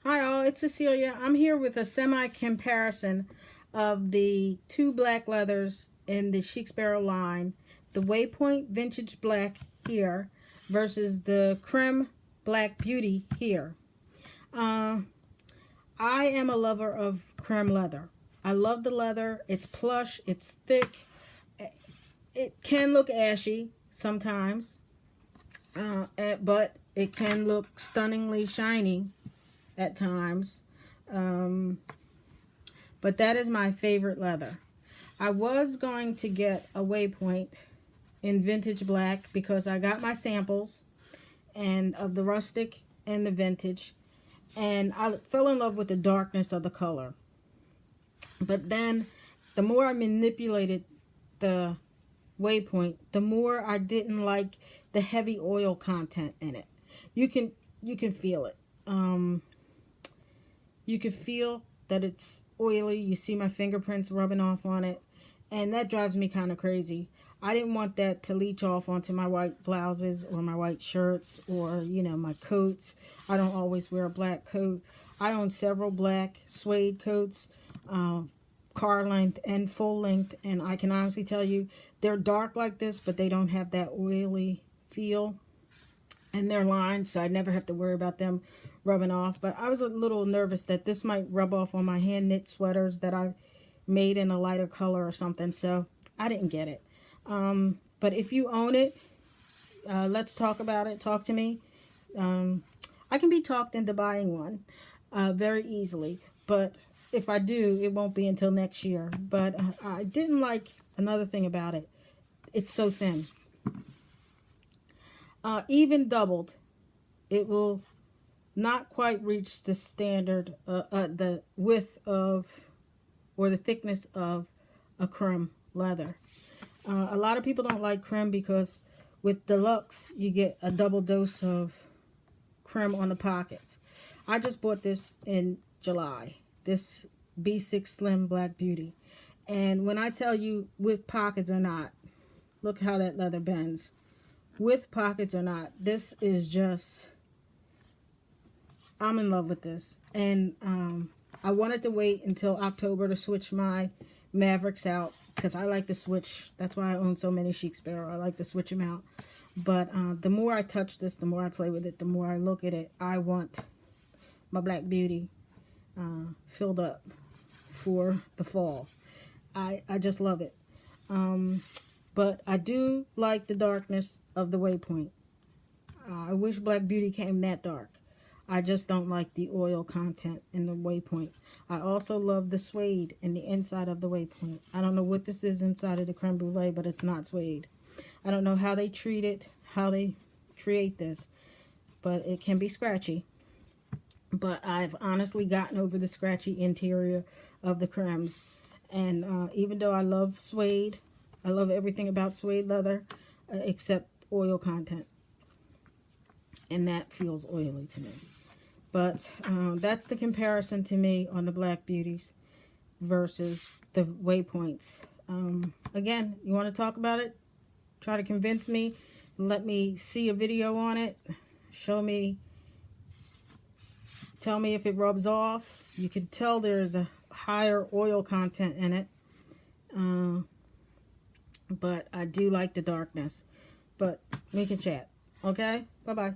Hi all, it's Cecilia. I'm here with a semi-comparison of the two black leathers in the Chic Sparrow line. The Waypoint Vintage Black here versus the Creme Black Beauty here. I am a lover of creme leather. I love the leather. It's plush, it's thick. It can look ashy sometimes, but it can look stunningly shiny at times, but that is my favorite leather. I was going to get a Waypoint in vintage black because I got my samples and of the rustic and the vintage, and I fell in love with the darkness of the color. But then the more I manipulated the Waypoint, the more I didn't like the heavy oil content in it. You can feel it. You can feel that it's oily. You see my fingerprints rubbing off on it, and that drives me kind of crazy. I didn't want that to leach off onto my white blouses or my white shirts or, my coats. I don't always wear a black coat. I own several black suede coats, car length and full length, and I can honestly tell you they're dark like this, but they don't have that oily feel, and they're lined, so I never have to worry about them rubbing off. But I was a little nervous that this might rub off on my hand knit sweaters that I made in a lighter color or something, so I didn't get it. But if you own it, let's talk about it. Talk to me. I can be talked into buying one very easily, but if I do, it won't be until next year. But I didn't like another thing about it. It's so thin. Even doubled, it will not quite reach the standard, the width of, or the thickness of a creme leather. A lot of people don't like creme because with deluxe, you get a double dose of creme on the pockets. I just bought this in July, this B6 Slim Black Beauty. And when I tell you with pockets or not, look how that leather bends. With pockets or not, this is just, I'm in love with this. And I wanted to wait until October to switch my Mavericks out because I like to switch. That's why I own so many Chic Sparrow. I like to switch them out. But the more I touch this, the more I play with it, the more I look at it, I want my Black Beauty filled up for the fall. I just love it. But I do like the darkness of the Waypoint. I wish Black Beauty came that dark. I just don't like the oil content in the Waypoint. I also love the suede in the inside of the Waypoint. I don't know what this is inside of the creme brulee, but it's not suede. I don't know how they treat it, how they create this, but it can be scratchy. But I've honestly gotten over the scratchy interior of the cremes. And even though I love suede, I love everything about suede leather except oil content. And that feels oily to me. But that's the comparison to me on the Black Beauties versus the Waypoints. Again, you want to talk about it? Try to convince me. Let me see a video on it. Show me. Tell me if it rubs off. You can tell there's a higher oil content in it. But I do like the darkness. But we can chat. Okay? Bye-bye.